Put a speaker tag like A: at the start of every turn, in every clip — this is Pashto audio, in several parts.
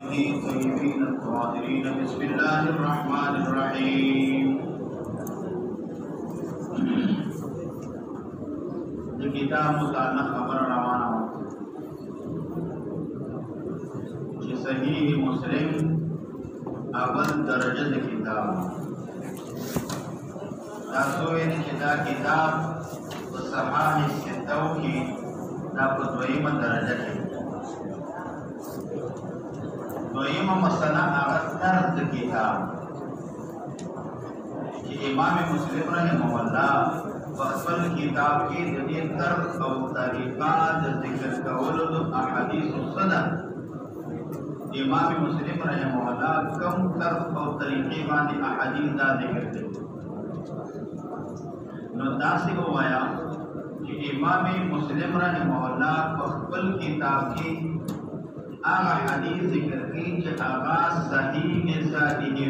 A: طيبين الطاهرين بسم الله الرحمن الرحيم किताब मुताल्लिक़ खबर रवाना कि सहीह मुस्लिम अव्वल दर्जे किताब तासोइन किताब सहाह सिद्दौ की दापद्वयम दर्जा के द्वयम मसला तर्द किताब कि इमाम मुस्लिम रहमहुल्लाह बहसल किताब की जदीद तर्क और तरीका जिक्र कौल अहादीस सदर इमाम मुस्लिम रहमहुल्लाह कम तर्क और तरीके वाली अहादीस दा जिक्र थे नो दासी को आया कि इमाम मुस्लिम रहमहुल्लाह बहसल किताब की आगा हदीस जिक्र की कि आगाज सही निसाई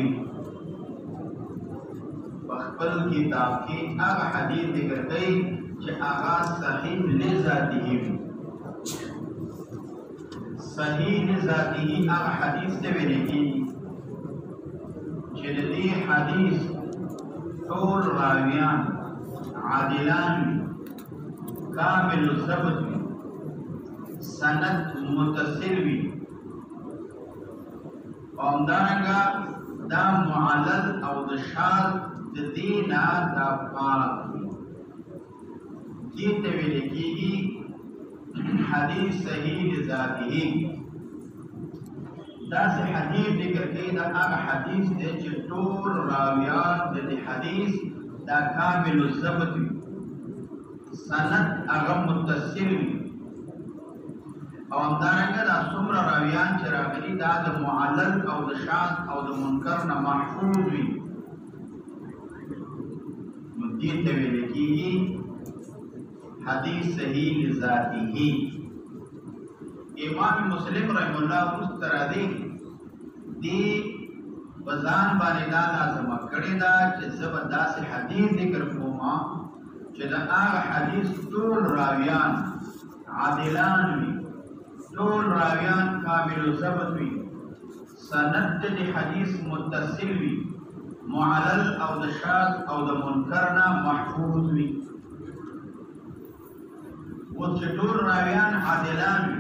A: बखबल किताब की आगा हदीस जिक्र की कि आगाज सही निसाई सही निसाई आगा हदीस से मिलेगी जल्दी हदीस तोल रावियान आदिलान कामिल ज़ब्त सनद मुतसिल भी औंदारंगा दा मुअल्लल और दशाल दीना दा पाक जीते हुए लिखी हदीस सही ज़ाती दा से हदीस जिक्र की दा आग हदीस दे चटोल रावियात दे हदीस दा कामिल ज़ब्त सनद अगम मुतसिल और अंदारंगा दा सुमरा रावियान चरागली दा द मुअल्लल और द शाद और द मुनकर न महफूज हुई मुद्दीन तवेले की हदीस सही ज़ाती ही इमाम मुस्लिम रहमहुल्लाह उस तरह दी बजान बाने दा लाज़म कड़ी दा कि ज़बरदस्त हदीस जिक्र कोमा कि दा आग हदीस तोल रावियान आदिलान हुई तोल रावियान कामिल ज़ब्त हुई सनद द हदीस मुत्तसिल हुई मुअल्लल और द शाज़ और द मुनकर ना महफूज हुई वो चटोल रावियान आदिलान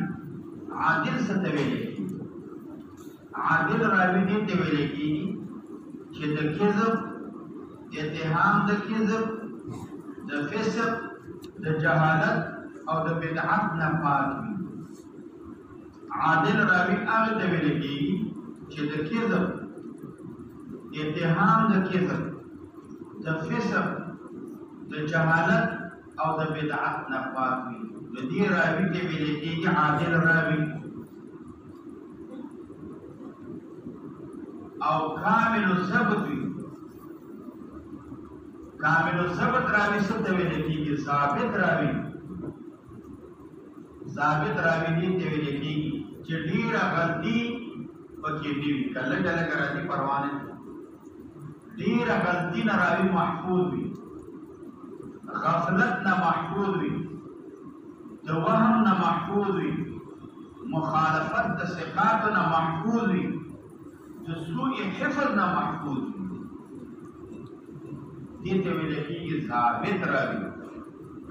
A: आदिल से तवेले आदिल रावी दी तवेले की कि द किज़ब इत्तिहाम द किज़ब द फिस्क द जहालत और द बिदअत न पाक हुई आदिल रावी आगे तवेले की कि द किज़ब इत्तिहाम द किज़ब द फिस्क द जहालत और द बिदअत न पाक हुई दी रावी तवेले की आदिल रावी और कामिल ज़ब्त हुई कामिल ज़ब्त रावी सब तवेले की ज़ाबित रावी दी तवेले की ढेरा गलती पकी दी कल कल कराती परवाने ढेरा गलती न रावी महफूज हुई गफलत न महफूज हुई तो वहम न महफूज हुई मुखालफत द सिकात न महफूज हुई जो सूई हिफ्ज़ न महफूज हुई दीते हुए लिखी ज़ाबित रावी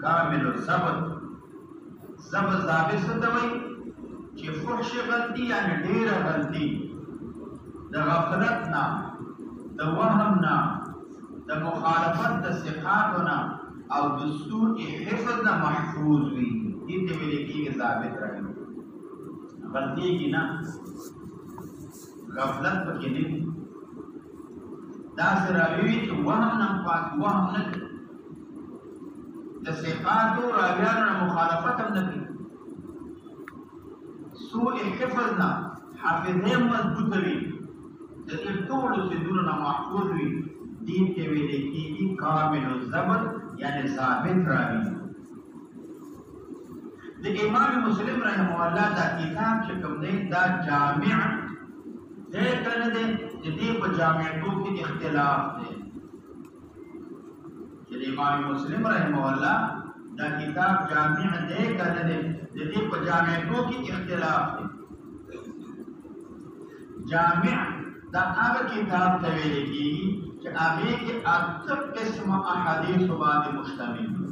A: कामिल ज़ब्त ज़ाबित से दवाई कि फुहश गलती यानी ढेर गलती द गफलत ना द वहम ना द मुखालफत द सिकात ना और दूसरी हिफ्ज़ ना महफूज हुई इतने में लिखी ज़ाबित रही गलती की ना गफलत की नहीं दास रावी कि वहम ना पाक वहम न द सिकात और रावियान ना मुखालफत हम नहीं सूए हिफ्ज़ ना हाफिज़े मजबूत हुई जैसे तोड़ से दूर ना महफूज हुई दीन के वेले की कामिल ज़ब्त यानी ज़ाबित रावी लेकिन इमाम मुस्लिम रहमहुल्लाह दा किताब के कमने दा जामिअ दे कर दे जदी प जामिअतों के इख्तिलाफ है कि इमाम मुस्लिम रहमहुल्लाह दा किताब जामिअ दे कर दे जदी प जामिअतों के इख्तिलाफ है जामिع دا هغه کتاب ته ویل کېږي چې هغې کې اته قسمه احادیث باندې مشتمل وي.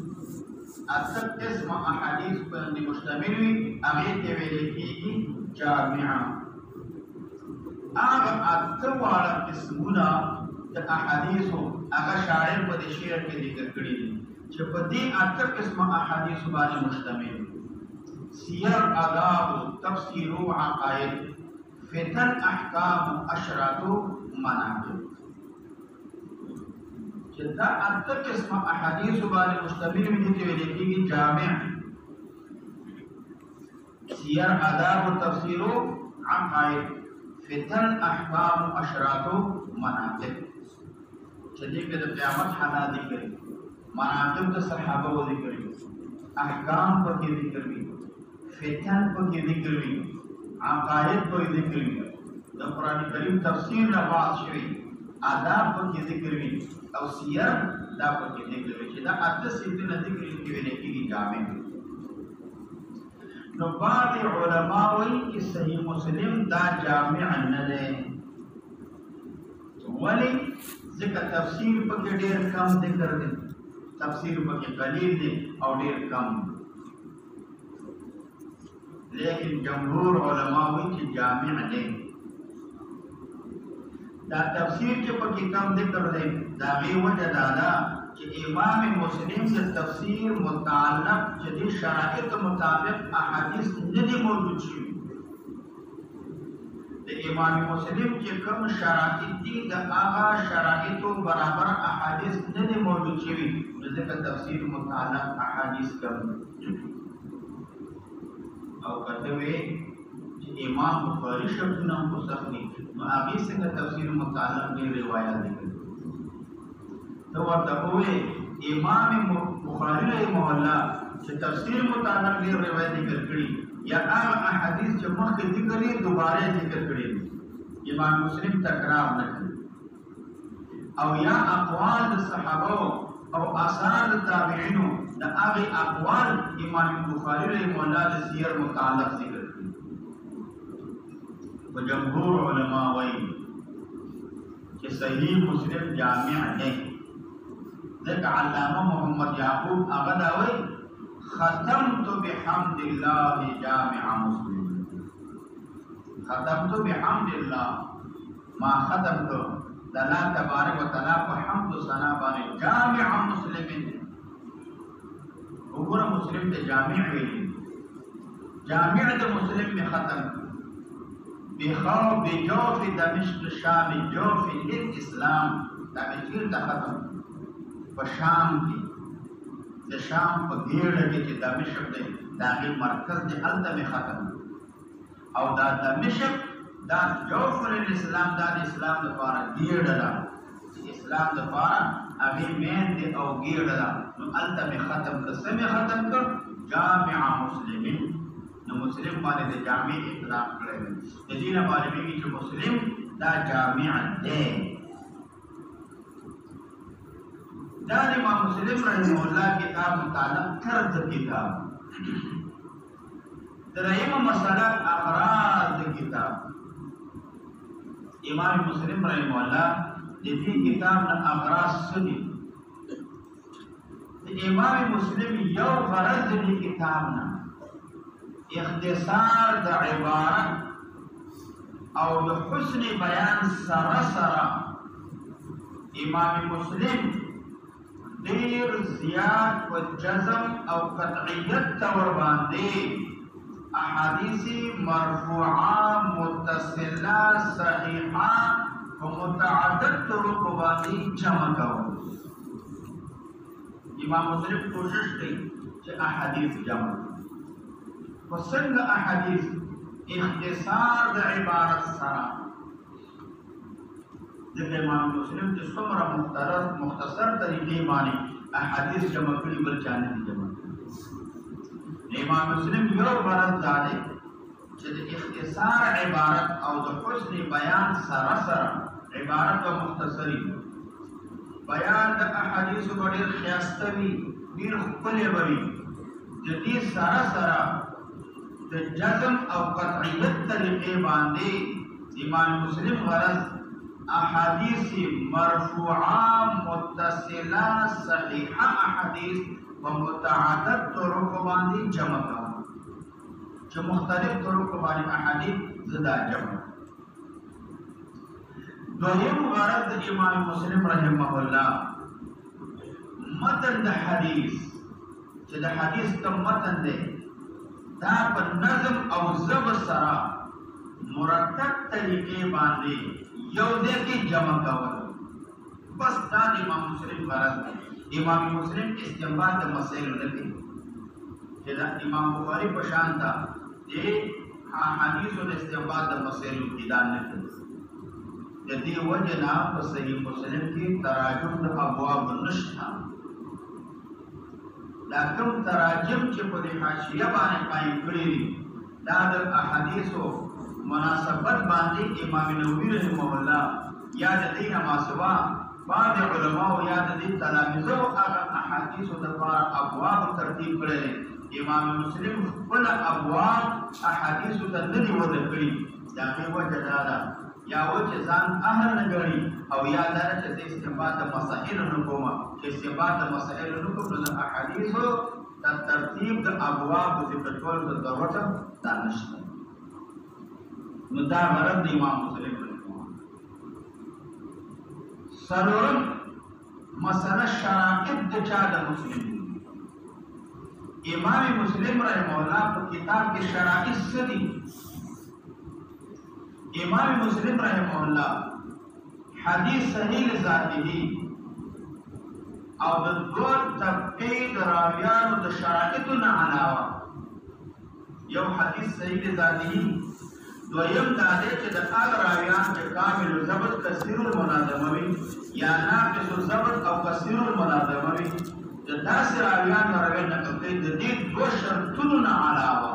A: اته قسمه احادیث باندې مشتمل وي، هغې ته ویل کېږي جامعه. هغه اته واړه قسمونه د احادیثو هغه شاعر په دې شعر کې ذکر کړي دي چې په دې اته قسمه احادیث باندې مشتمل وي. سیر، آداب، تفسیر و عقاید، فتن، احکام، اشرات و مناقب. چې دا اته قسمه احادیث باندې مشتمل وي، دې ته ویل کېږي جامع. سیر، آداب، تفسیر و عقاید، فتن، احکام، اشرات و مناقب. چې دې کې د قیامت حالات ذکر وي، مناقب د صحابه و ذکر وي، احکام پکې ذکر وي، فتن پکې ذکر وي، عقاید پکې ذکر وي، د قرآن کریم تفسیر نه بحث شوی، آداب پکې ذکر وي او سیر دا پکې ذکر وي. چې دا اته سیدونه ذکر کې ویل کېږي جامع. نو بعض علما وایي چې صحیح مسلم دا جامع نه دی. ولې؟ ځکه تفسیر پکې ډېر کم ذکر دی، تفسیر پکې قلیل دی او ډېر کم دی. لیکن جمهور علما وایي چې جامع دی. دا تفسیر چې پکې کم ذکر دی، د هغې وجه دا ده چې امام مسلم د تفسیر متعلق چې د شرایطو مطابق احادیث نه دي موجود شوي. د امام مسلم چې کوم شرایط دي د هغه شرایطو برابر احادیث نه دي موجود شوي، نو ځکه تفسیر متعلق احادیث کم دي. او کته وی چې امام بخاری شرطونه هم سخت دي، نو هغې څنګه تفسیر متعلق ډېر روایات دي. ته ورته ووایې امام بخاري رحمه الله چې تفسیر متعلق ډېر روایت ذکر کړي، یا هغه احادیث چې مخکې ذکر یې دوباره ذکر کړي، امام مسلم تکرار نه کړي، او یا اقوال د صحابه او آثار د تابعینو د هغې اقوال امام بخاري رحمه الله د سیر متعلق ذکر کړي. و جمهور علما وایي چې صحیح مسلم جامع دی. ذکر علامه محمد یعقوب هغه دا وایي ختمت بحمد الله جامع مسلم. ختمت بحمد الله، ما ختم کړو د الله تبارک وتعالی په حمد و ثنا باندې جامع مسلم. وګوره مسلم ته جامع ویلي، جامع د مسلم می ختم بجوف دمشق شام جوف للاسلام. دا چیر ته ختم په شام کې، د شام په ګیړه کې چې دمشق دی د هغې مرکز دی، هلته مې ختم. او دا دمشق دا جوف للاسلام، دا د اسلام دپاره ګیړه ده، چې اسلام دپاره هغې مین دی او ګیړه ده. نو هلته مې ختم کړه. څه مې ختم کړ؟ جامع مسلمین. نو مسلم باندې د جامع اطلاق کړی دی. د دې نه معلومېږي چې مسلم دا جامع دی. دا د امام مسلم رحمه الله کتاب متعلق طرز کتاب. درېیمه مسله اغراض د کتاب. امام مسلم رحمه الله د دې کتاب نه اغراض څه دي؟ د امام مسلم یو غرض د دې کتاب نه اختصار د عبارت او د حسن بیان سره سره امام مسلم ډیر زیات و جزم او قطعیت ته ورباندې احادیث مرفوعه متصله صحیحه و متعدد طرق باندې جمع کول. امام مسلم کوشش کوي چې احادیث جمع کړي. و څنګه احادیث؟ اختصار د عبارت سره. ځکه امام مسلم چې څومره مختصر طریقې باندې احادیث جمع کړي، بل چا نه دي جمع کړي. امام مسلم یو غرض دا دی چې د اختصار عبارت او د حسن بیان سره سره عبارت و مختصری بیان د احادیثو به ډېر ښایسته وي، ډېر ښکلی به وي. د دې سره سره د جزم او قطعیت طریقې باندې امام مسلم غرض احادیث مرفوعه متصله صحیحه احادیث و متعدد طرق باندې جمع کړه چې مختلف طرق باندې احادیث زدا جمع. دویم غرض امام مسلم رحمه الله متن د حدیث چې د حدیث کوم متن دی دا په نظم او ضبط سره مرتب طریقې باندې یو ځای کې جمع کول. بس دا د امام مسلم غرض دی. امام مسلم استنباط د مسائل نه کوي چې دا امام بخاری په شان ده د حدیثو د استنباط د مسائل ابتدا نه کوي. د دې وجه نه په صحیح مسلم کې تراجم د ابواب نشته. دا کوم تراجم چې په دې حاشیه باندې قائم کړی دي دا د احادیثو مناسبت باندې امام نووي رحمه الله یا د دې نه ماسوا بعض علماء یا د دې تلامذو هغه احادیثو د ابواب ترتیب کړل. امام مسلم خپل ابواب احادیثو ته نه دي وضع کړي. دا به وجه دا ده یا وجه ځان اهل نه ګڼي او یا دا چې د استنباط د مسائل نه کومه چې استنباط د مسائل نه کوم د احادیثو د ترتیب د ابواب ذکر کول د ضرورت دا نشته. نو دا غرض د امام مسلم سرورم مسئله شرائط د چا د مسلم. امام مسلم رحمه الله په کتاب کې شرائط څه دي؟ امام مسلم رحمه الله حدیث صحیح ذاتی او د دوه طبقې د راویانو د شرائطو نه علاوه یو حدیث صحیح ذاتی، دویم دا دی چې د هغه راویان چې کامل الضبط کثیر المناظمه وي یا ناقص الضبط او کثیر المناظمه وي د داسې راویانو راوی نقل کوي د دې دوه شرطونو نه علاوه.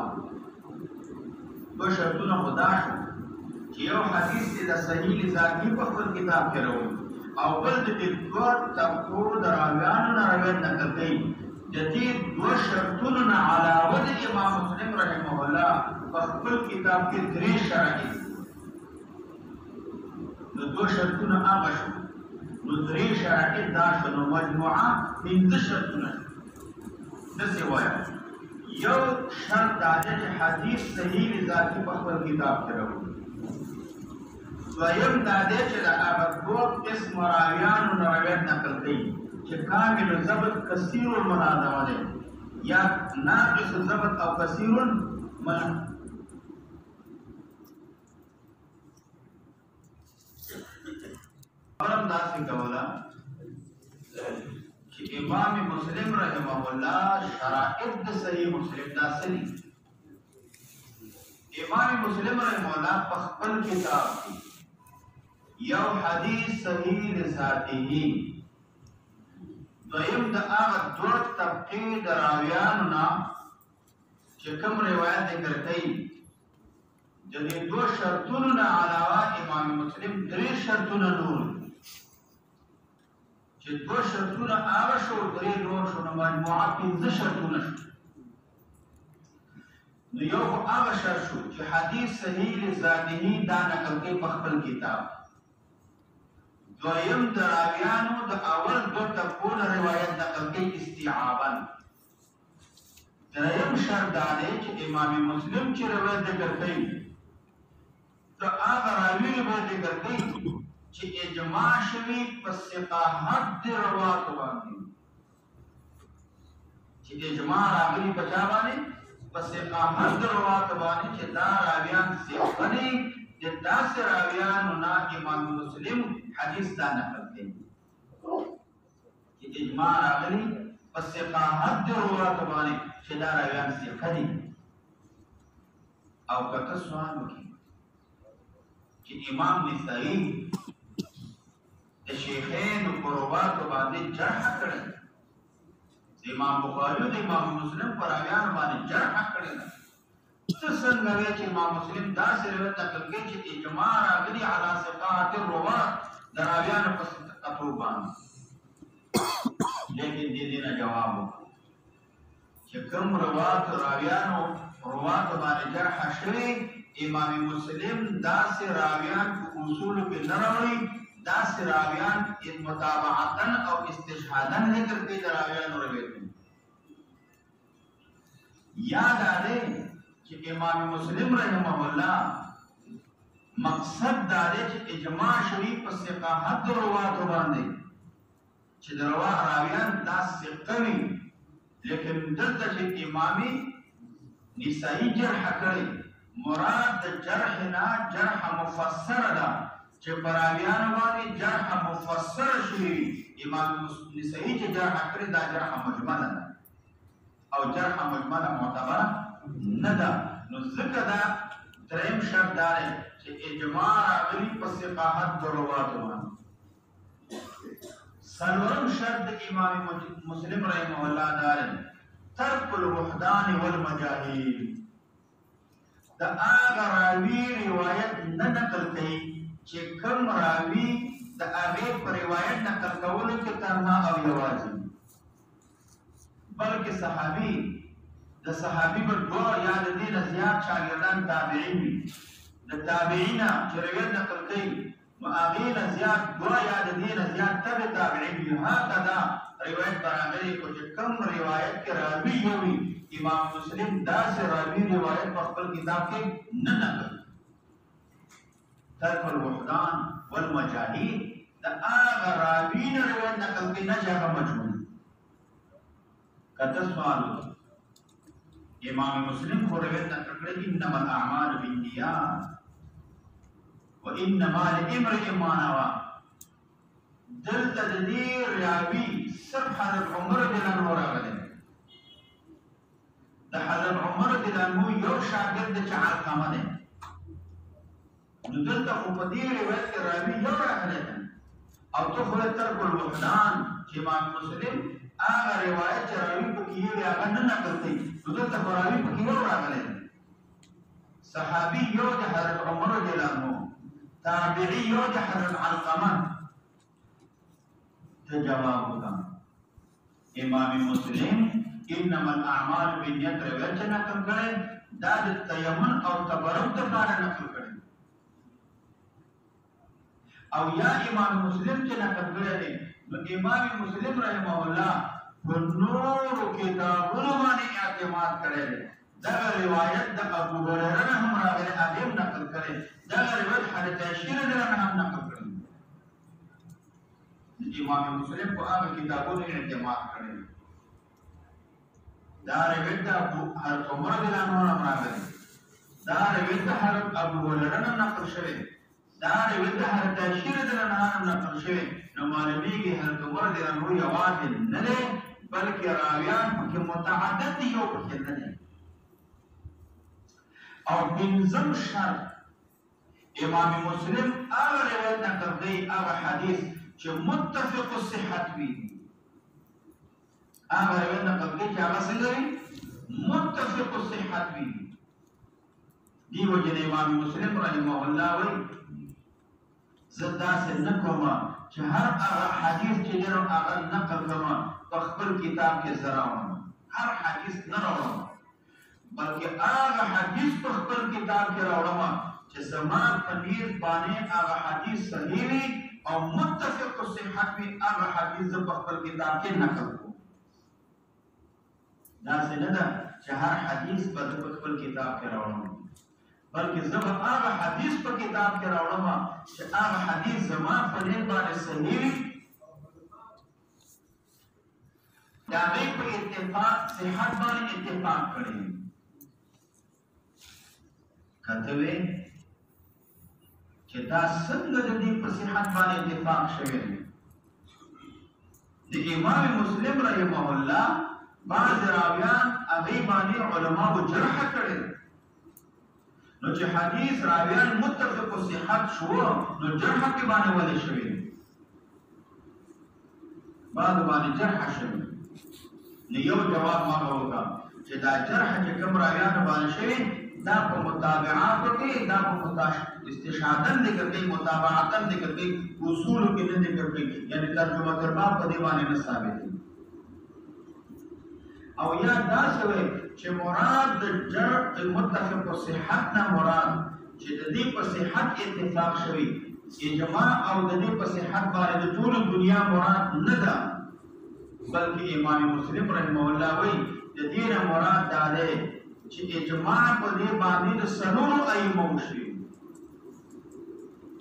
A: دوه شرطونه خدا شو چې یو حدیث د صحیح ذاتی په خپل کتاب کې راوړي او بل د دوه طبقو د راویانو نه راوی نقل کوي. د دې دوه شرطونو نه علاوه د امام مسلم رحمه الله په خپل کتاب کې درې شرایط نو دوه شرطونه هغه شو نو درې شرایط دا شو نو مجموعه پنځه شرطونه. داسې وایه یو شرط دا دی چې حدیث صحیح ذاتي په خپل کتاب کې راوړي. دویم دا دی چې د هغه دوه قسم راویانو نه روایت نقل کوي چې کامل الضبط کثیر المناظمه دی یا ناقص الضبط او کثیر المناظمه. خبرم داسې کوله چې امام مسلم رحمه الله شرائط د صحیح مسلم داسې دي. امام مسلم رحمه الله په خپل کتاب کې یو حدیث صحیح ذاتی، دویم د هغه دوه طبقې د راویانو نه چې کوم روایت ذکر کوي د دې دوه شرطونو نه علاوه امام مسلم درې شرطونه نور چې دوه شرطونه هغه شو درې نور شو نو مجموعه پنځه شرطونه شو. نو یو هغه شرط شو چې حدیث صحیح ذاتی دا نقل کوي په خپل کتاب. دویم د راویانو د اول دوه طبقو نه روایت نقل کوي استیعابا. دریم شرط دا دی چې امام مسلم چې روایت ذکر کوي د هغه راوي روایت ذکر کوي چې اجماع شوي په صحاحت د رواتو باندې، چې اجماع راغلي په چا باندې؟ په صحاحت د رواتو باندې چې دا راویان صحیح دي. د داسې راویانو نه امام مسلم حدیث دا نقل کوي چې اجماع راغلي په صحاحت د رواتو باندې چې دا راویان صحیح دي. او که سوال وکړي چې امام نسائی د شیخین په رواتو باندې جرح کړی، امام بخاری د امام مسلم پر راویانو باندې جرح کړی ده، څه څنګه وی چې امام مسلم داسې روایت نقل کوي چې اجماع راغلي علی ثقات الروات د راویانو په ثقتو باندې. لیکن دې نه جواب وکړو چې کوم روات راویانو باندې جرح شوی امام مسلم داس راویان اصول کے نروی داس راویان متابعتن او استشهادن ذکر کی راویان روایت یاد آئے کہ امام مسلم رحمہ اللہ مقصد دارے کہ اجماع شریف پر ثقاحت روات باندې چې دروا راویان داس ثقوی لیکن دلته چې امامي نسائی جرح کړي مراد د جرح نه جرح مفسر ده چې براویان باندې جرح مفسر شي امام نسائی چې جرح کړي دا جرح مجمل ده او جرح مجمل معتبر نه ده نو ځکه دا دریم شرط دار چې اجماع راغلي په ثقاحت ضرورات باندې سلورم شرط امام مسلم رحمه الله دار ترک الوحدان والمجاهيل دا آغا راوی روایت نه نقل کوي چې کوم راوی د هغه پر روایت نقل کولو کې تنها او یوازې بلکې صحابي د صحابي پر دوه یا د دې نه زیات شاګردان تابعین وي د تابعین چې روایت نقل کوي نو هغه نه زیات دوه یا د دې نه زیات تابعین وي هکذا روایت برابرې کو چې کوم روایت کې راوی وي امام مسلم دا سے راوی روایت په خپل کتاب کې نه نقل ترک الوحدان والمجاهيل دا هغه راوی نه روایت نقل کې نه ځای مجموع کته سوال امام مسلم خو روایت نقل کړی انما الاعمال بالنیات وانما لامرئ ما نوى دلته د دې راوی صرف حضرت عمر رضی الله عنه راغلی د حضرت عمر رضی الله عنه یو شاګرد چې علقمه دی نو دلته خو په دې روایت کې راوی یو راغلی او ته خو ترک الوحدان چې امام مسلم هغه روایت چې راوی په کې یې هغه نه نقل کوي نو دلته خو راوی په کې یو راغلی صحابي یو د حضرت عمر رضی الله عنه تابعي یو د حضرت علقمه جواب ہوگا امام مسلم انما الاعمال بالنیت روایت نقل کرے داد تیمن اور تبرک دفارہ نقل کرے او یا امام مسلم چې نقل کرے دے نو امام مسلم رحمہ اللہ نور کتابونو باندې اعتماد کرے دے دا روایت د ابو هريره هم راغلی هغه نقل کرے دا روایت حضرت عائشہ رضی الله عنها نقل کرے امام مسلم کو هغه کتابونو اعتماد کړی دا روایت د حضرت عمر رضی الله عنه راغلی دا روایت د حضرت ابو هريره نقل شوی دا روایت د حضرت عائشہ رضی الله عنها نقل شوی نو معلومیږي حضرت عمر رضی الله عنه یوازې نه دی بلکې راویان پکې متعدد دي یو پکې نه دی او بنظم شرط امام مسلم هغه روایت نقل کوي هغه حدیث چې متفق الصحت وي هغه روایت نقل کوي چې هغه څنګه وي متفق الصحت وي دی وجه امام مسلم رحمه الله وي زدا سے نکوما چې هر هغه حدیث چې دنو هغه نقل کړم په خپل کتاب کې زراوم هر حدیث نه راوړم بلکې هغه حدیث په خپل کتاب کې راوړم چې زما په نيز باندې هغه حدیث صحیح وي او متفق الصحت وي هغه حدیث په خپل کتاب کې نقل کوم دا څنګه ده چې هر حدیث په خپل کتاب کې راوړم بلکې زه هغه حدیث په کتاب کې راوړم چې هغه حدیث زما په دې باندې صحیح وي دا به په اتفاق صحت باندې اتفاق کړی کته وي چې دا څنګه د دې په صحت باندې اتفاق شوی دی د امام مسلم رحمه الله بعض راویان هغه باندې علما و جرح کړي نو چې حدیث راویان متفق صحت شو نو جرح کې باندې ولې شوی بعد باندې جرح شوی نو یو جواب ما وکړ چې دا جرح چې کوم راویان باندې شوی دا په متابعات کې دا په استشهادن ذکر کوي متابعاتن ذکر کوي اصول کې نه ذکر کوي یعنی ترجمه کرنا په دی باندې نه ثابت دي او یا دا شوی چې مراد د جرح متفق صحت نه مراد چې د دې په صحت اتفاق شوی اجماع او د دې په صحت باندې د ټول دنیا مراد نه ده بلکې امام مسلم رحمه الله وایي د دې نه مراد دا ده چې اجماع په دې باندې د سلور ائمه وشي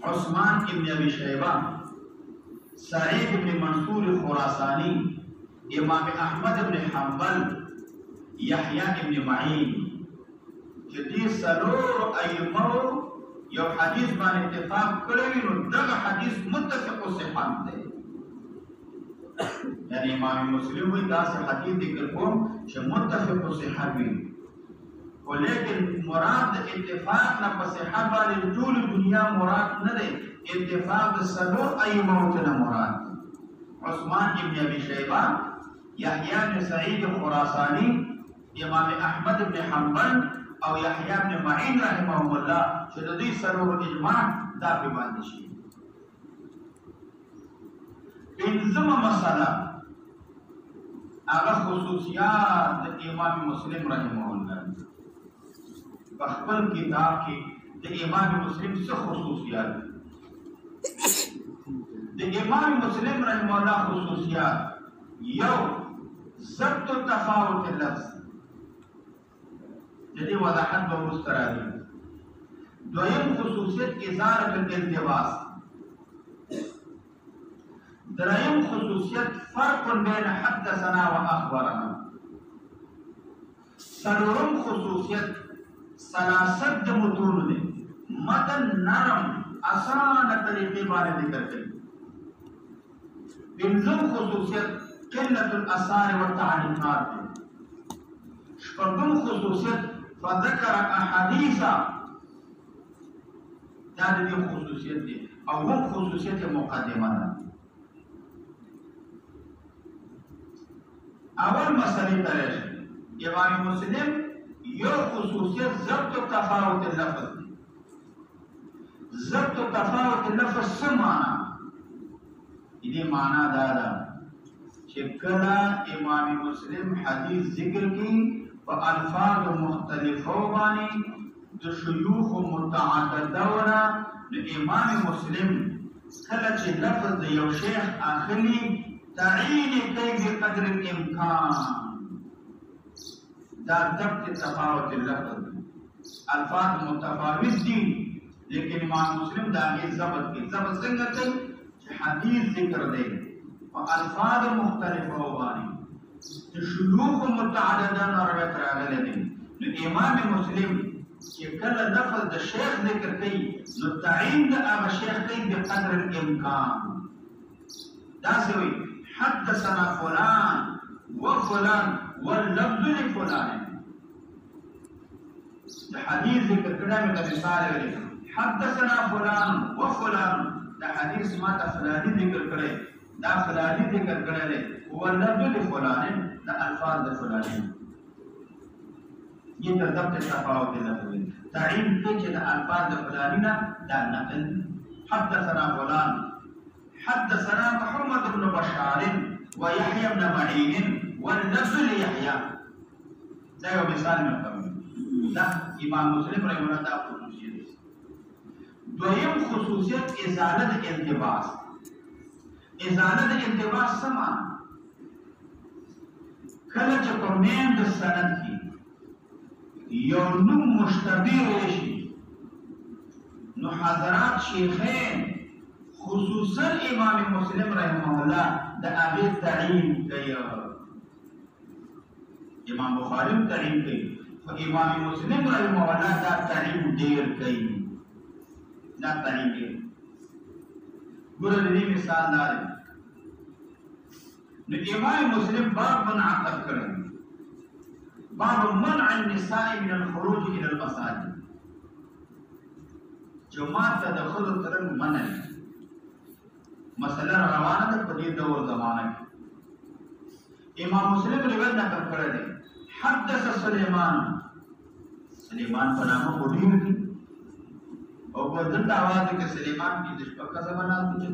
A: عثمان ابن ابي شيبه سعيد ابن منصور خراساني امام احمد ابن حنبل يحيى ابن معين چې دې سلور ائمه یو حدیث باندې اتفاق کړی نو دغه حدیث متفق صحت دی یعنی امام مسلم وی دا حدیث ذکر کوم چې متفق صحت وي ولیکن مراد د اتفاق نه په صحت باندې ټول دنیا مراد نه دی اتفاق د سلور ائمه ته مراد عثمان ابن ابي شيبه يحيى بن سعيد الخراساني امام احمد بن حنبل او يحيى بن معين رحمهم الله چې د دې سلور اجماع دا په باندې شي پنځمه مسله هغه خصوصیات د امام مسلم رحمه الله په خپل کتاب کې د امام مسلم څه خصوصیات د امام مسلم رحمه الله خصوصیات یو ضبط تفاوت اللفظ د دې وضاحت به وروسته راځي دویم خصوصیت ازاله الالتباس دریم خصوصیت فرق بین حدثنا و اخبرنا سلورم خصوصیت سلاست د متون دي متن نرم آسان طریقې باندې ذکر کړي پنځم خصوصیت قلت الاثار والتعليقات شپږم خصوصیت فذكر احاديث دا د دې خصوصیت دي او هم خصوصیت مقدمه ده اول مسئله درش امام مسلم یو خصوصیت ضبط تفاوت اللفظ دی ضبط تفاوت اللفظ سمانا دې معنا دا ده چې کله امام مسلم حدیث ذکر کی په الفاظ مختلفو باندې د شيوخ متعددونه د امام مسلم کله چې لفظ د یو شیخ اخلي تعین کوي بقدر الامکان دا ضبط تفاوت اللفظ الفاظ متفاوت دي لیکن امام مسلم دا غي ضبط کوي ضبط څنګه کوي چې حدیث ذکر دی او الفاظ مختلفه وبانی چې شيوخ متعددان روایت راغلي دي نو امام مسلم چې کله لفظ د شیخ ذکر کوي نو تعین د هغه شیخ کوي بقدر الامکان دا سوي حدثنا فلان وفلان واللفظ لفلان الحديث ذكر كلام مثال حدثنا فلان وفلان ده حديث ما فلاني ذكر كره ده فلاني ذكر كره واللفظ لفلان ده الفاظ لفلان ये ضبط تفاوت اللفظ تعين كده ده الفاظ لفلان ده نقل حدثنا فلان حدثنا محمد بن بشار ويحيى بن معين واللفظ ليحيى ده یو مثال مې دا امام مسلم رحمه الله دا خصوصیت دویم خصوصیت ازاله د التباس ازاله د التباس سما کله چې په مین د سند کې یو نوم مشتبه شي نو حضرات شیخین خصوصا امام مسلم رحمه الله د هغه تعین کوي امام بخاری تعین کوي او امام مسلم رحمه الله دا تعین ډیر کوي دا تعین کوي ګور دې مثال دا نو امام مسلم باب منعقد کړی باب منع النساء من الخروج الى المساجد جماعت تدخل ترن منع مسله روانه ده په دې دور زمانه کې امام مسلم روایت نقل کړی دی حدث سليمان په نامه وډیر دي او په دغه आवाज کې سليمان کې د شپږ ځمانه دي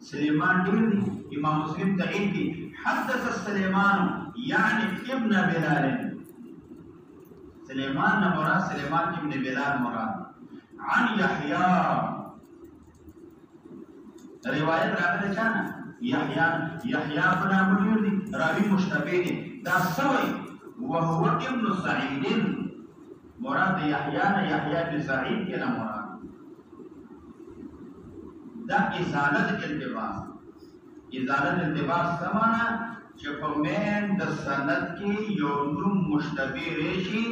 A: سليمان ديرني إمام مسلم تعيدي حدث سليمان يعني ابن بلال. سليمان مراد سليمان ابن بلال مراد. عن يحيى رواية راغله چانا يحيى بن منير دي راوي مشتبه دي دا سوي وهو ابن سعيد. مراد يحيى بن سعيد كنا مراد دا ازالت التباس سمانا چپمین د سند کی یو نوم مشتبه ریشی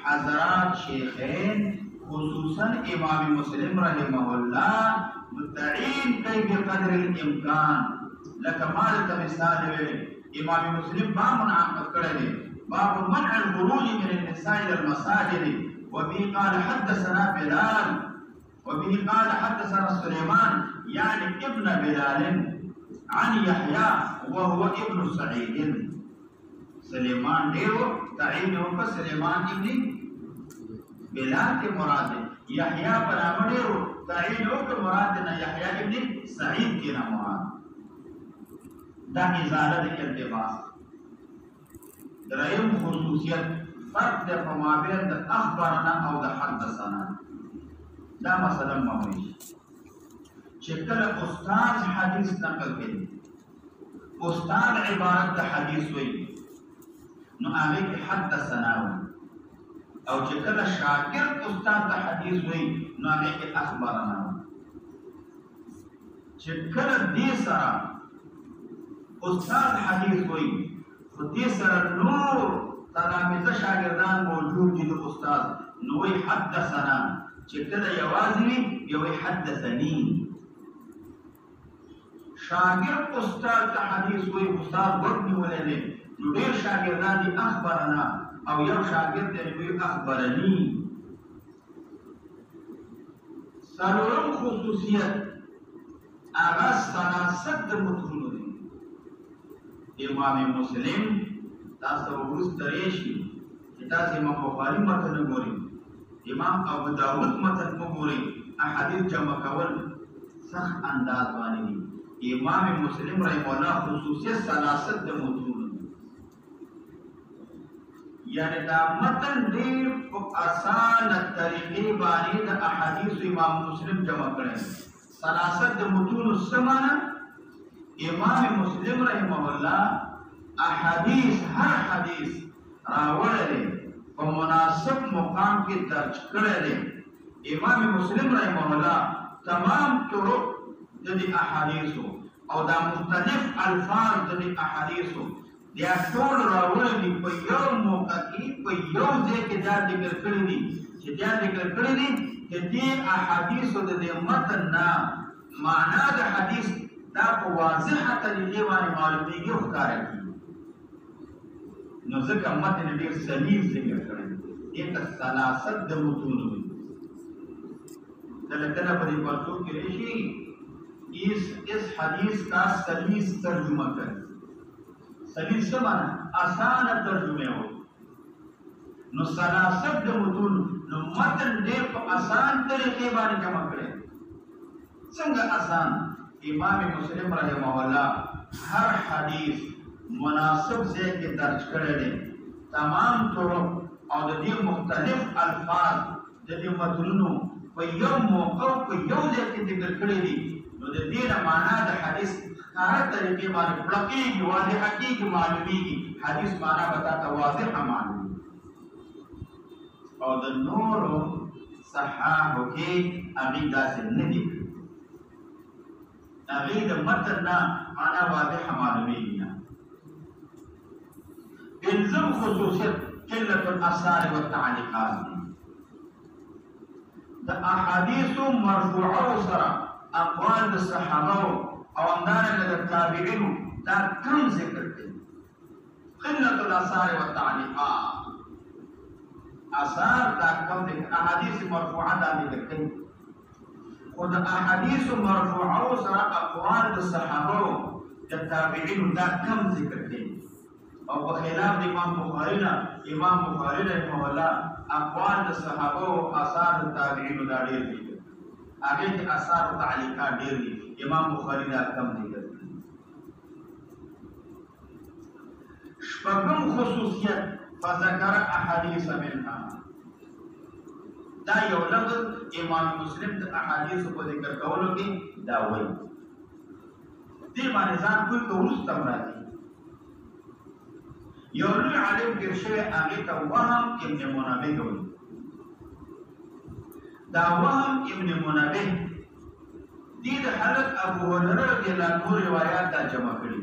A: حضرات شیخین خصوصا امام مسلم رحمه الله متعین کئی بقدر الامکان لکه مال مثال ویلي امام مسلم با منعقد کړی باب منع الخروج من النساء الى المساجد وبه قال حدثنا بلال وبه قال حدثنا سليمان يعني ابن بلال عن يحيى وهو ابن سعيد. سليمان ديرو تعين وك سليمان ابن بلال کے مراد يحيى بنام ديرو تعين وك مراد يحيى ابن سعيد کے مراد. دا ازالت التباس. درائم خصوصیت فرق ده فمابين ده اخبرنا او ده حدثنا. دا مثلا مویش چکل استاد حدیث نقل کړي استاد عبارت د حدیث وي نو هغه کې حدثنا او چکل شاګرد استاد د حدیث وي نو هغه کې اخبارنا. چکل دې سره استاد حدیث وي خو دې سره نور تلاميذ شاګردان موجود دي د استاد نو وي حدثنا. چکل یوازې یو حدثني شاگرد استاد ته حدیث وی استاد ورنی ولې نو ډېر شاګردان دي اخبارنا او یو شاګرد دی وی اخبارني. څلورم خصوصیت هغه سناست د متونو دی. امام مسلم تاسو وګورئ ترېشي چې تاسو امام بخاري متن وګورئ امام ابو داود متن وګورئ احادیث جمع کول سخت انداز باندې دي. امام مسلم رحمه الله خصوصیت سلاست د متون یعنی دا متن ډیر په آسان طریقې باندې د احادیث امام مسلم جمع کړي. سلاست د متون سمانه امام مسلم رحمه الله احادیث هر حدیث راوړل په مناسب مقام کې درج کړل. امام مسلم رحمه الله تمام طرق د احادیث او دا مختلف الفاظ د احادیث دا ټول راوړل دي په یو موقع کې په یو ځای کې دا ذکر کړی دي چې دا ذکر کړی دي چې دې احادیث د متن نه معنا د حدیث دا په واضحه طریقې باندې معلومیږي او ښکاره کیږي. نو ځکه متن ډېر سلیم ذکر کړی دی دې ته سلاست د متون وي. کله کله په دې پښتو کې راشي اس حدیث کا سلیس ترجمہ کریں. سلیس سے مانا آسان ترجمے ہو نو سلاست د متون نو متن دې په آسان طریقې باندې جمع کړي. څنګه آسان؟ امام مسلم رحمه الله ہر حدیث مناسب ځای کې درج کړی دی. تمام طرق او د دې مختلف الفاظ د دې متنونو په یو موقع په یو ځای کې ذکر کړی دي. نو د دې معنا د حدیث هر طریقې باندې پړکیږي واضحه کیږي معلومیږي. حدیث معنا بتاته واضحه معلومیږي. او د نورو صحابه کې هغه داسې نه دي. هغه د متن نه معنا واضحه معلومیږي نه. بنظم خصوصیت قلة الآثار والتعلیقات د احادیث مرفوعه سره اقوال د صحابه او همدارنګه د تابعینو دا کم ذکر کوي. قلة الآثار والتعلیقات آثار دا کم دي. احادیث مرفوعه دا ذکر کوي خو د احادیث مرفوعه سره اقوال د صحابه د تابعینو دا کم ذکر کوي. او په خلاف د امام بخاری رحمه الله اقوال د صحابه او آثار د تابعینو دا ډېر دي. هغه کې آثار او تعلیقات ډېر دي. امام بخاری دا کم ذکر کړي. شپږم خصوصیت فذكر احاديث منها. دا یو لفظ امام مسلم د احادیث په ذکر کولو کې دا وایي. دې باندې ځان کوئی وروسته راځي. یو لوی عالم تیر شوی هغې ته وهم ابن منبه وایي. دا وهم ابن منبه دې د حضرت ابو هريره رضی الله عنه روایات دا جمع کړي.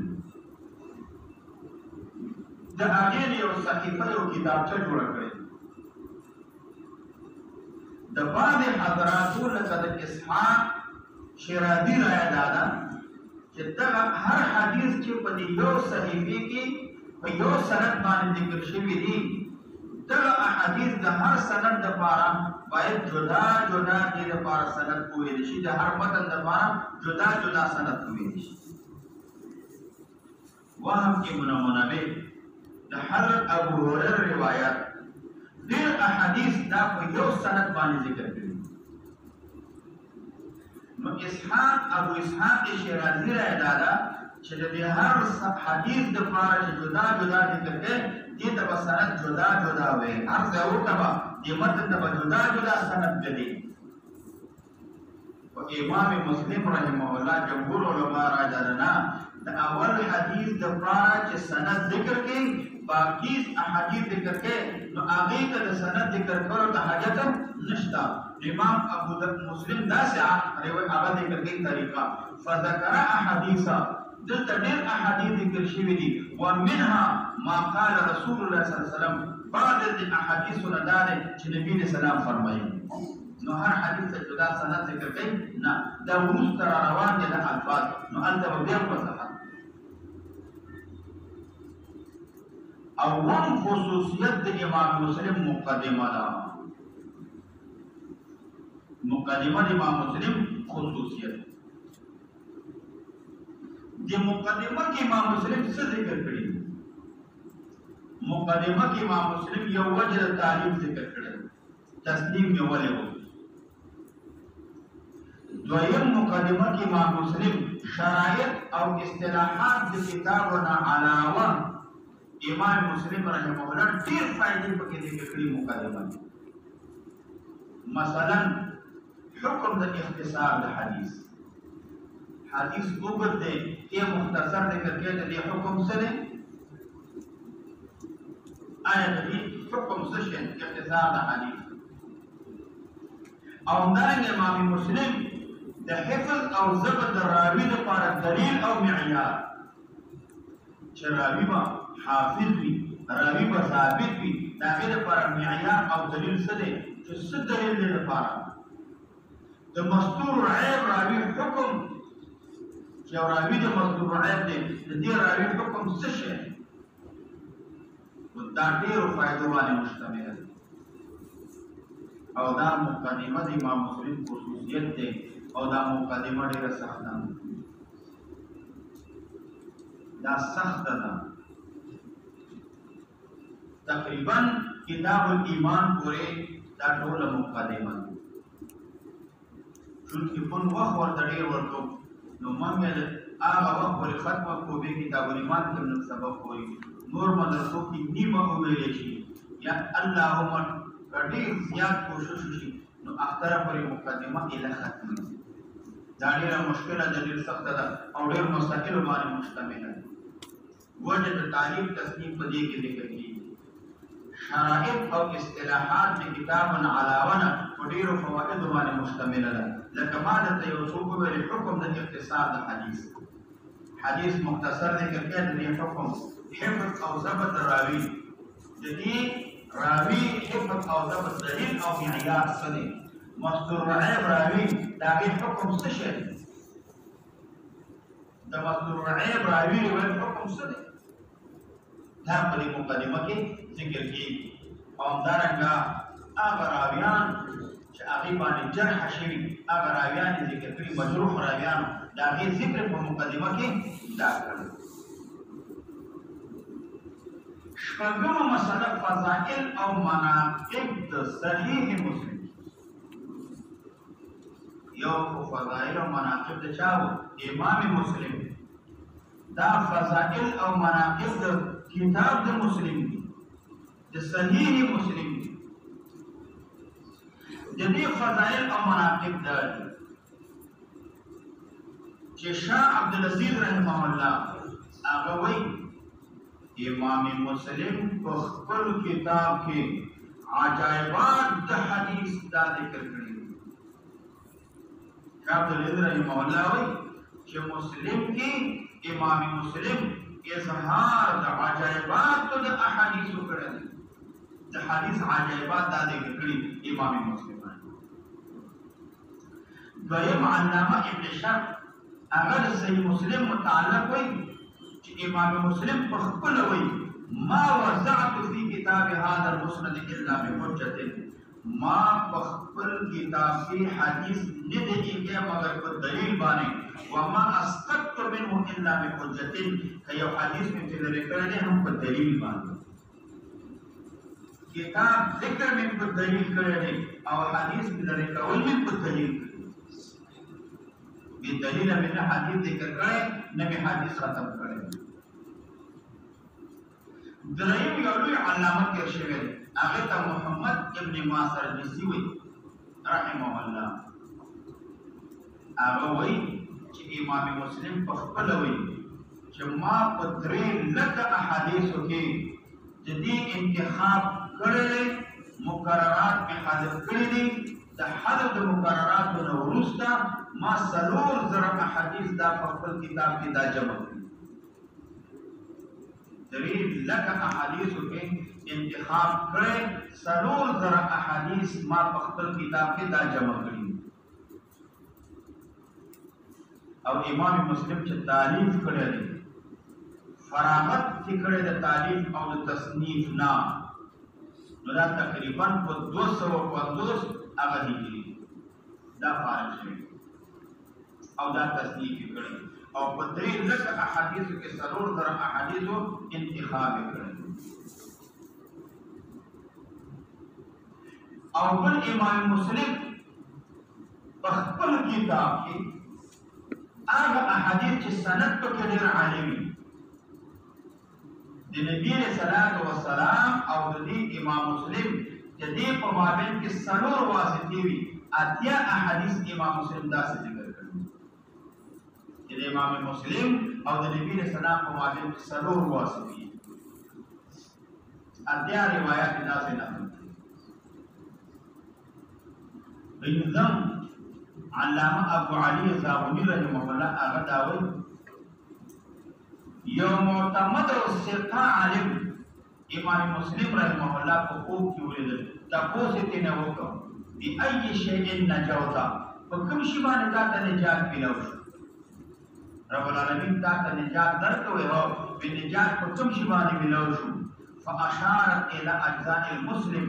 A: د هغې یو صحیفه یو کتابچه جوړه کړې. د بعضې حضراتو لکه د اسحاق شیرازي رایه دا ده چې دغه هر حدیث چې په دې یو صحیفې کې په یو سند باندې ذکر شوي دي، دغه احادیث د هر سند دپاره باید جدا جدا دې دپاره سند وویل شي، د هر متن دپاره جدا جدا سند وویل شي. وهم ابن منبه د حضرت ابو هريره روایت ډېر احادیث دا په یو سند باندې ذکر کړي. نو ابو اسحاق شیرازي رایه دا ده چې د هر حدیث دپاره چې جدا جدا ذکر کړي دې ته به سند جدا جدا وي. هر ځای ورته به دې متن ته به جدا جدا سند ګډي. و امام مسلم رحمه الله جمهور علما راجع لنا د اول حدیث دپاره چې سند ذکر کړي باقی احادیث ذکر کړي نو هغې ته د سند ذکر کولو ته حاجت نشته. امام ابو مسلم داسې هغه ذکر کړي طریقه فذكر احادیث دلته ډېر احادیث ذکر شوي دي. ومنها ما قال رسول الله صلی الله علیه وسلم. بعض د احادیثو نه دا دی چې نبي علیه السلام فرمایي. نو هر حدیث ته جدا سند ذکر کوي نه، دا وروسته را روان دي د الفاظ. نو هلته به بیا وضاحت. اوم خصوصیت د امام مسلم مقدمه ده. مقدمه د امام مسلم خصوصیت د مقدمه کې امام مسلم څه ذکر کړي؟ مقدمه کې امام مسلم یو وجه د تعریف ذکر کړي، تسلیم یې ولې و. دویم مقدمه کې امام مسلم شرایط او اصطلاحات د کتابونه علاوه امام مسلم رحمه الله ډېر فائدې پکې ذکر کړي مقدمه. مثلا حکم د اختصار د حدیث. حدیث اوږد دی، یې مختصر ذکر کړی د دې حکم څه دی؟ آیا د دې حکم څه شی اختصار د حدیث؟ او همدارنګه امام مسلم د حفظ او ضبط د راوي لپاره دلیل او معیار چې راوي به حافظ وي، راوي به ثابت وي، د هغې لپاره معیار او دلیل څه دی؟ چې څه دلیل دی لپاره د مستور عیب راوي حکم چې یو راوي د مستور عیب دی، د دې راوي حکم څه شی؟ دا ډېرو فایدو باندې مشتمله ده. او دا مقدمه د امام مسلم خصوصیت دی. او دا مقدمه ډېره سخته ده. دا سخته ده. تقریبا کتاب الایمان پورې دا ټوله مقدمه ده. چونکې کوم وخت ورته ډېر ورکوم نو موږ هغه وخت پورې ختمه کړو بیا کتاب الایمان کې موږ سبق وایو. نور مدرسو کې نیمه وویلی شي یا اللهم ډېر زیات کوشش وشي نو اختره پورې مقدمه ایله ختمه شي. دا ډېره مشکله ده، ډېر سخته ده او ډېر مسایلو باندې مشتمله ده. وجه د تعریف تصنیف په دې کې ذکر کېږي. شرایط او اصطلاحات د کتابونو علاوه نه په ډېرو فوایدو باندې مشتمله ده. لکه ما درته یو څوک وویل حکم د اختصار د حدیث. حدیث مختصر ذکر کړی، د دې حکم حفظ او ضبط راوي. د دې راوي حفظ او ضبط دلیل او معیار څه دی؟ مستور عیب راوي د هغې حکم څه شی دی؟ د مستور عیب راوي حکم څه دی؟ دا په دې مقدمه کې ذکر کېږي. او همدارنګه هغه راویان چې هغې باندې جرح شوي هغه راویان یې ذکر کړي، مجروح راویان د هغې ذکر په مقدمه کې دا کړی. شپږمه مسله فضائل او مناقب د صحیح مسلم. یو فضائل او مناقب د چاو امام مسلم دا فضائل او مناقب د کتاب د مسلم دي د صحیح مسلم دي د دې فضائل او مناقب د چې شاه عبدالعزیز رحمه الله هغه وایي امام مسلم په خپل کتاب کې عجایبات د حدیث دا ذکر کړی شاه عبدالعزیز رحمه الله وایي چې مسلم کې امام مسلم اظهار د عجایبات د احادیث کړی د حدیث عجایبات دا ذکر کړی امام مسلم دویم علامه ابن شرف هغه د صحیح مسلم متعلق وایي چې امام مسلم په خپل وایي ما وضعت فی کتاب هذا المسند الا بحجة ما په خپل کتاب کې حدیث نه دی کې مگر په دلیل باندې وما اسقطت منه الا بحجة که یو حدیث مې تلری کړی هم په دلیل باندې کتاب ذکر مې په دلیل کړی او حدیث مې لري کول مې په دلیل بدلیل من حدیث ذکر کرے نبی حدیث ختم کرے دریم یو لوی علامه کې شوی هغه ته محمد ابن ماسر نسوی رحمه الله هغه وایي چې امام مسلم په خپل وایي چې ما په درې لکه احادیثو کې د دې انتخاب کړی مقررات مې حذف کړي دي د حذف د مقرراتو نه وروسته ما سلور زره احادیث دا په خپل کتاب کې دا جمع کړي درې لکه احادیثو کې انتخاب کړي سلور زره احادیث ما په خپل کتاب کې دا جمع کړي او امام مسلم چې تالیف کړی دی فراغت کې کړی د تالیف او د تصنیف نه نو دا تقریبا په 250 هغه هجری دا فارغ شوی او دا تصنیف کړي او په درې لکه احادیثو کې سلور زره احادیثو انتخاب کړي او بل امام مسلم په خپل کتاب کې هغه احادیث چې سند پکې ډېر عالي وي د نبی علیہ الصلوۃ والسلام او د امام مسلم د دې په مابین کې سلور واسطې وي اتیا احادیث امام مسلم داسې ذکر کړي چې د امام مسلم او د نبی علیہ السلام په مابین کې سلور واسطې اتیا روایت داسې نقل کړي بنظم علامه ابو علی زاونی رحمه الله هغه دا وایي یو معتمد او ثقه عالم امام مسلم رحمه الله په خوب کې ولیدل تاسو ته نه وکړو بی ای شیء نجوتا په کوم شی باندې تا ته نجات ملو رب العالمین تا ته نجات درکوي او په نجات په کوم شی باندې ملو شو فاشار الى اجزاء المسلم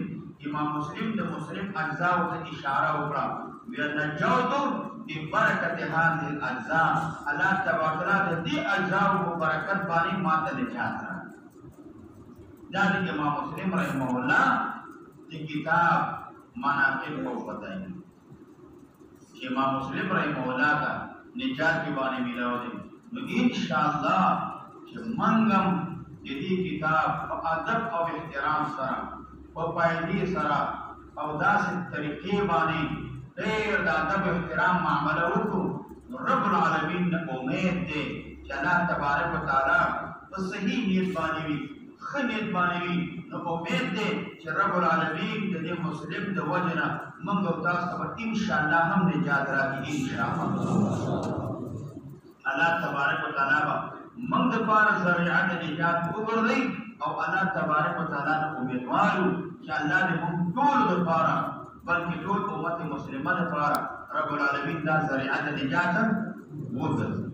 A: امام مسلم د مسلم اجزاء ته اشاره وکړه ونجوت ببرکت هذه الاجزاء الله تبارک وتعالى دې اجزاء مبارکت باندې ماته نجات را دا د امام مسلم رحمه الله د کتاب مناقب او فضائل چې امام مسلم رحمه الله کا نجات کې باندې ملاو دي نو ان شاء الله چې منګم دې کتاب په ادب او احترام سره په پایدې سره او داسې طریقې باندې ډېر د ادب احترام معامله وکړو رب العالمین نه امید دی چې الله تبارک وتعالى په صحیح نیت باندې وي ښه نیت باندې وي نو امید دی چې رب العالمین د دې مسلم د وجه نه موږ او تاسو به انشاءالله هم نجات راکړي انشاءالله الله تبارک وتعالى به موږ دپاره ذریعه د نجات وګرځوي او الله تبارک وتعالى نه امیدوارو چې الله دې موږ ټولو دپاره بلکې ټول امت مسلمه دپاره رب العالمین دا ذریعه د نجات وګرځوي